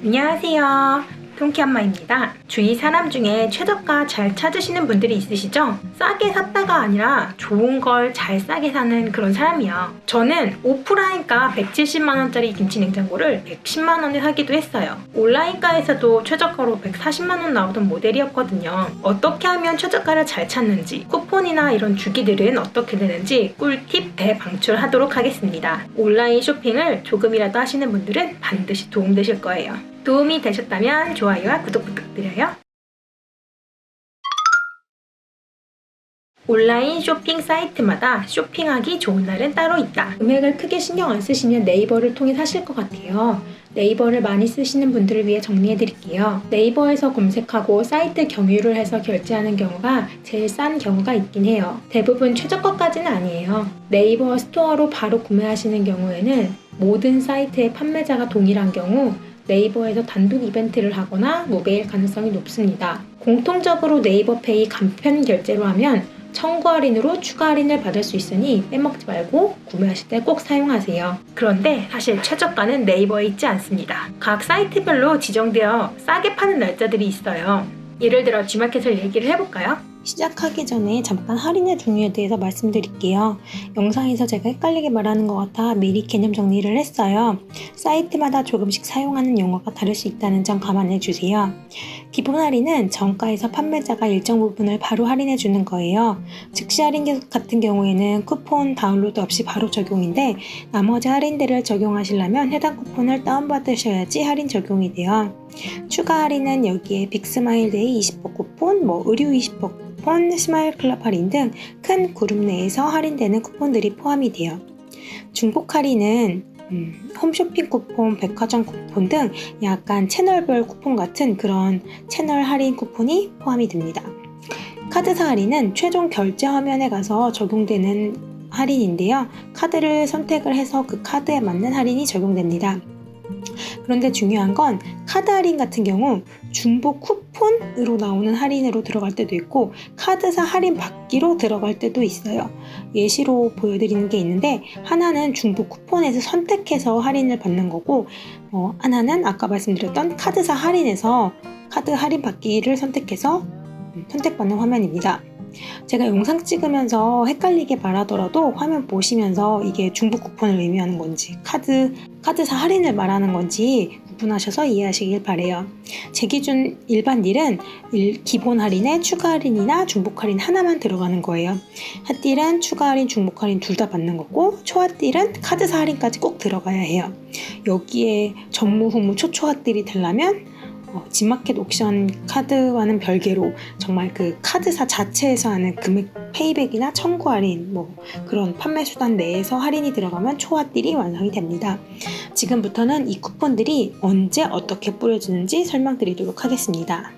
안녕하세요. 통키엄마입니다. 주위 사람 중에 최저가 잘 찾으시는 분들이 있으시죠? 싸게 샀다가 아니라 좋은 걸 잘 싸게 사는 그런 사람이요. 저는 오프라인가 170만원짜리 김치냉장고를 110만원에 사기도 했어요. 온라인가에서도 최저가로 140만원 나오던 모델이었거든요. 어떻게 하면 최저가를 잘 찾는지, 쿠폰이나 이런 주기들은 어떻게 되는지 꿀팁 대방출하도록 하겠습니다. 온라인 쇼핑을 조금이라도 하시는 분들은 반드시 도움되실 거예요. 도움이 되셨다면 좋아요와 구독 부탁드려요. 온라인 쇼핑 사이트마다 쇼핑하기 좋은 날은 따로 있다. 금액을 크게 신경 안 쓰시면 네이버를 통해 사실 것 같아요. 네이버를 많이 쓰시는 분들을 위해 정리해드릴게요. 네이버에서 검색하고 사이트 경유를 해서 결제하는 경우가 제일 싼 경우가 있긴 해요. 대부분 최저가까지는 아니에요. 네이버 스토어로 바로 구매하시는 경우에는 모든 사이트의 판매자가 동일한 경우 네이버에서 단독 이벤트를 하거나 무배일 가능성이 높습니다. 공통적으로 네이버페이 간편 결제로 하면 청구 할인으로 추가 할인을 받을 수 있으니 빼먹지 말고 구매하실 때 꼭 사용하세요. 그런데 사실 최저가는 네이버에 있지 않습니다. 각 사이트별로 지정되어 싸게 파는 날짜들이 있어요. 예를 들어 G마켓을 얘기를 해볼까요? 시작하기 전에 잠깐 할인의 종류에 대해서 말씀드릴게요. 영상에서 제가 헷갈리게 말하는 것 같아 미리 개념 정리를 했어요. 사이트마다 조금씩 사용하는 용어가 다를 수 있다는 점 감안해 주세요. 기본 할인은 정가에서 판매자가 일정 부분을 바로 할인해 주는 거예요. 즉시 할인 같은 경우에는 쿠폰 다운로드 없이 바로 적용인데 나머지 할인들을 적용하시려면 해당 쿠폰을 다운받으셔야지 할인 적용이 돼요. 추가 할인은 여기에 빅스마일데이 20% 쿠폰, 의류 20% 쿠폰, 스마일클럽 할인 등 큰 그룹 내에서 할인되는 쿠폰들이 포함이 돼요. 중복 할인은 홈쇼핑 쿠폰, 백화점 쿠폰 등 약간 채널별 쿠폰 같은 그런 채널 할인 쿠폰이 포함이 됩니다. 카드사 할인은 최종 결제 화면에 가서 적용되는 할인인데요. 카드를 선택을 해서 그 카드에 맞는 할인이 적용됩니다. 그런데 중요한 건 카드 할인 같은 경우 중복 쿠폰으로 나오는 할인으로 들어갈 때도 있고 카드사 할인 받기로 들어갈 때도 있어요. 예시로 보여드리는 게 있는데 하나는 중복 쿠폰에서 선택해서 할인을 받는 거고 하나는 아까 말씀드렸던 카드사 할인에서 카드 할인 받기를 선택해서 선택받는 화면입니다. 제가 영상 찍으면서 헷갈리게 말하더라도 화면 보시면서 이게 중복 쿠폰을 의미하는 건지 카드사 할인을 말하는 건지 구분하셔서 이해하시길 바래요. 제 기준 일반 딜은 기본 할인에 추가 할인이나 중복 할인 하나만 들어가는 거예요. 핫딜은 추가 할인, 중복 할인 둘 다 받는 거고 초핫딜은 카드사 할인까지 꼭 들어가야 해요. 여기에 전무후무 초초핫딜이 되려면 G마켓 옥션 카드와는 별개로 정말 그 카드사 자체에서 하는 금액 페이백이나 청구 할인 그런 판매 수단 내에서 할인이 들어가면 초핫딜이 완성이 됩니다. 지금부터는 이 쿠폰들이 언제 어떻게 뿌려지는지 설명드리도록 하겠습니다.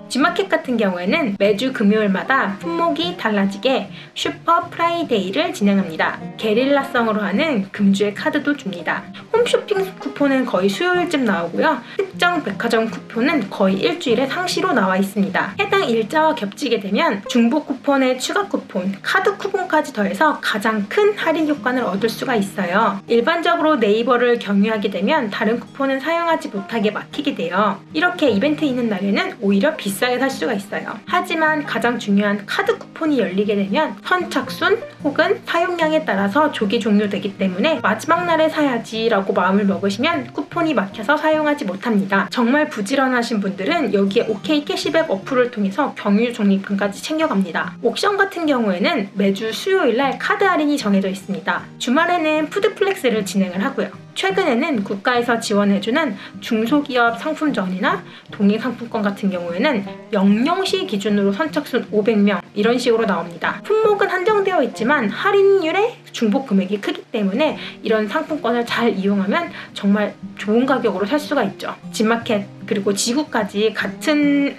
G마켓 같은 경우에는 매주 금요일마다 품목이 달라지게 슈퍼 프라이데이를 진행합니다. 게릴라성으로 하는 금주의 카드도 줍니다. 홈쇼핑 쿠폰은 거의 수요일쯤 나오고요. 특정 백화점 쿠폰은 거의 일주일에 상시로 나와 있습니다. 해당 일자와 겹치게 되면 중복 쿠폰에 추가 쿠폰, 카드 쿠폰까지 더해서 가장 큰 할인 효과를 얻을 수가 있어요. 일반적으로 네이버를 경유하게 되면 다른 쿠폰은 사용하지 못하게 막히게 돼요. 이렇게 이벤트 있는 날에는 오히려 비싸게 살 수가 있어요. 하지만 가장 중요한 카드 쿠폰이 열리게 되면 선착순 혹은 사용량에 따라서 조기 종료되기 때문에 마지막 날에 사야지 라고 마음을 먹으시면 쿠폰이 막혀서 사용하지 못합니다. 정말 부지런하신 분들은 여기에 OK 캐시백 어플을 통해서 경유 적립금까지 챙겨갑니다. 옥션 같은 경우에는 매주 수요일날 카드 할인이 정해져 있습니다. 주말에는 푸드플렉스를 진행을 하고요. 최근에는 국가에서 지원해주는 중소기업 상품전이나 동행상품권 같은 경우에는 영영시 기준으로 선착순 500명 이런 식으로 나옵니다. 품목은 한정되어 있지만 할인율의 중복 금액이 크기 때문에 이런 상품권을 잘 이용하면 정말 좋은 가격으로 살 수가 있죠. G마켓 그리고 지구까지 같은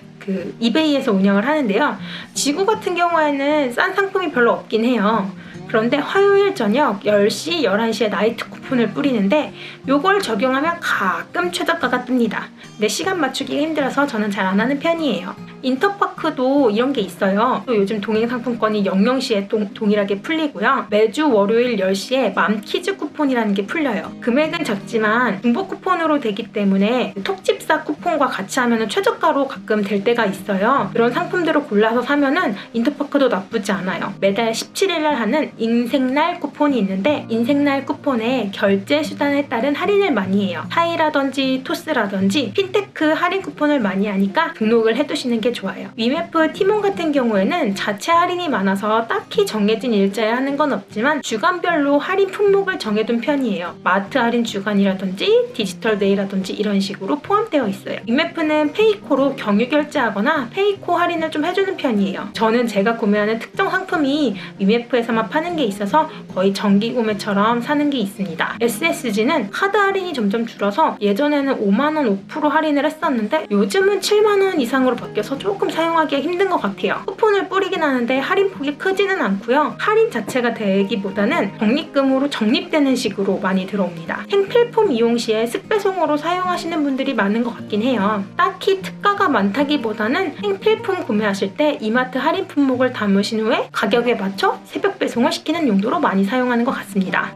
이베이에서 운영을 하는데요. 지구 같은 경우에는 싼 상품이 별로 없긴 해요. 그런데 화요일 저녁 10시, 11시에 나이트 쿠폰을 뿌리는데 요걸 적용하면 가끔 최저가가 뜹니다. 근데 시간 맞추기가 힘들어서 저는 잘 안 하는 편이에요. 인터파크 인터파크도 이런 게 있어요. 또 요즘 동행 상품권이 00시에 동일하게 풀리고요. 매주 월요일 10시에 맘키즈 쿠폰이라는 게 풀려요. 금액은 작지만 중복 쿠폰으로 되기 때문에 톡집사 쿠폰과 같이 하면 최저가로 가끔 될 때가 있어요. 그런 상품들을 골라서 사면은 인터파크도 나쁘지 않아요. 매달 17일날 하는 인생날 쿠폰이 있는데 인생날 쿠폰에 결제 수단에 따른 할인을 많이 해요. 타이라든지 토스라든지 핀테크 할인 쿠폰을 많이 하니까 등록을 해두시는 게 좋아요. 위메프 티몬 같은 경우에는 자체 할인이 많아서 딱히 정해진 일자에 하는 건 없지만 주간별로 할인 품목을 정해둔 편이에요. 마트 할인 주간이라든지 디지털 데이라든지 이런 식으로 포함되어 있어요. 위메프는 페이코로 경유 결제하거나 페이코 할인을 좀 해주는 편이에요. 저는 제가 구매하는 특정 상품이 위메프에서만 파는 게 있어서 거의 정기 구매처럼 사는 게 있습니다. SSG는 카드 할인이 점점 줄어서 예전에는 5만원 5% 할인을 했었는데 요즘은 7만원 이상으로 바뀌어서 조금 사용하기가 힘든 것 같아요. 쿠폰을 뿌리긴 하는데 할인폭이 크지는 않고요. 할인 자체가 되기보다는 적립금으로 적립되는 식으로 많이 들어옵니다. 행필품 이용 시에 습배송으로 사용하시는 분들이 많은 것 같긴 해요. 딱히 특가가 많다기보다는 행필품 구매하실 때 이마트 할인 품목을 담으신 후에 가격에 맞춰 새벽 배송을 시키는 용도로 많이 사용하는 것 같습니다.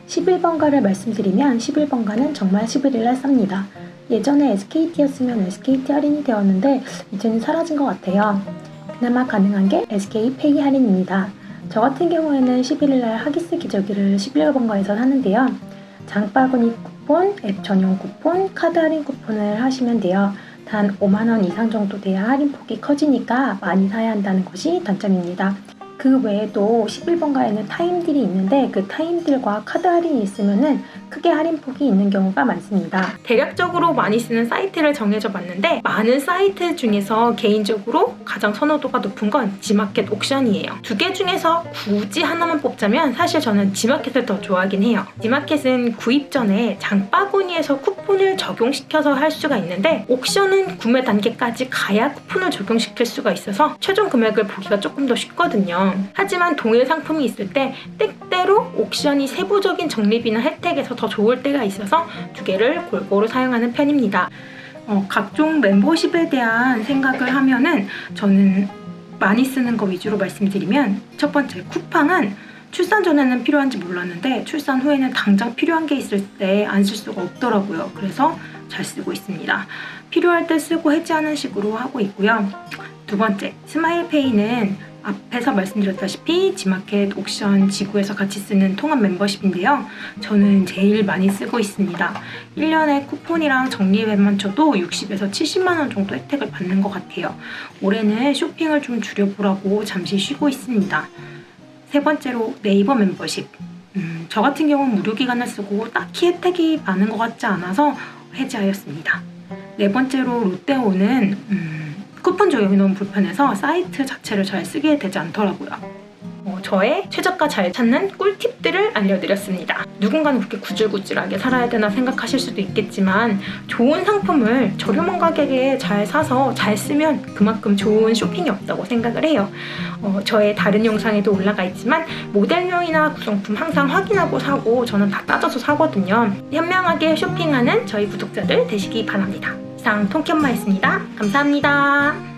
11번가를 말씀드리면 11번가는 정말 11일날 쌉니다. 예전에 SKT였으면 SKT 할인이 되었는데 이제는 사라진 것 같아요. 그나마 가능한 게 SK페이 할인입니다. 저 같은 경우에는 11일날 하기스 기저귀를 11번가에서 사는데요. 장바구니 쿠폰, 앱 전용 쿠폰, 카드 할인 쿠폰을 하시면 돼요. 단 5만원 이상 정도 돼야 할인폭이 커지니까 많이 사야 한다는 것이 단점입니다. 그 외에도 11번가에는 타임딜이 있는데 그 타임딜과 카드 할인이 있으면은 크게 할인폭이 있는 경우가 많습니다. 대략적으로 많이 쓰는 사이트를 정해져 봤는데 많은 사이트 중에서 개인적으로 가장 선호도가 높은 건 지마켓 옥션이에요. 두 개 중에서 굳이 하나만 뽑자면 사실 저는 지마켓을 더 좋아하긴 해요. 지마켓은 구입 전에 장바구니에서 쿠폰을 적용시켜서 할 수가 있는데 옥션은 구매 단계까지 가야 쿠폰을 적용시킬 수가 있어서 최종 금액을 보기가 조금 더 쉽거든요. 하지만 동일 상품이 있을 때 때때로 옥션이 세부적인 적립이나 혜택에서 더 좋을 때가 있어서 두 개를 골고루 사용하는 편입니다. 각종 멤버십에 대한 생각을 하면은 저는 많이 쓰는 거 위주로 말씀드리면 첫 번째 쿠팡은 출산 전에는 필요한지 몰랐는데 출산 후에는 당장 필요한 게 있을 때 안 쓸 수가 없더라고요. 그래서 잘 쓰고 있습니다. 필요할 때 쓰고 해지하는 식으로 하고 있고요. 두 번째, 스마일페이는 앞에서 말씀드렸다시피 지마켓, 옥션, 지구에서 같이 쓰는 통합 멤버십인데요. 저는 제일 많이 쓰고 있습니다. 1년에 쿠폰이랑 적립액만 쳐도 60에서 70만원 정도 혜택을 받는 것 같아요. 올해는 쇼핑을 좀 줄여보라고 잠시 쉬고 있습니다. 세 번째로 네이버 멤버십. 저 같은 경우는 무료기간을 쓰고 딱히 혜택이 많은 것 같지 않아서 해지하였습니다. 네 번째로 롯데온은 쿠폰 적용이 너무 불편해서 사이트 자체를 잘 쓰게 되지 않더라고요. 저의 최저가 잘 찾는 꿀팁들을 알려드렸습니다. 누군가는 그렇게 구질구질하게 살아야 되나 생각하실 수도 있겠지만 좋은 상품을 저렴한 가격에 잘 사서 잘 쓰면 그만큼 좋은 쇼핑이 없다고 생각을 해요. 저의 다른 영상에도 올라가 있지만 모델명이나 구성품 항상 확인하고 사고 저는 다 따져서 사거든요. 현명하게 쇼핑하는 저희 구독자들 되시기 바랍니다. 이상 통키엄마였습니다. 감사합니다.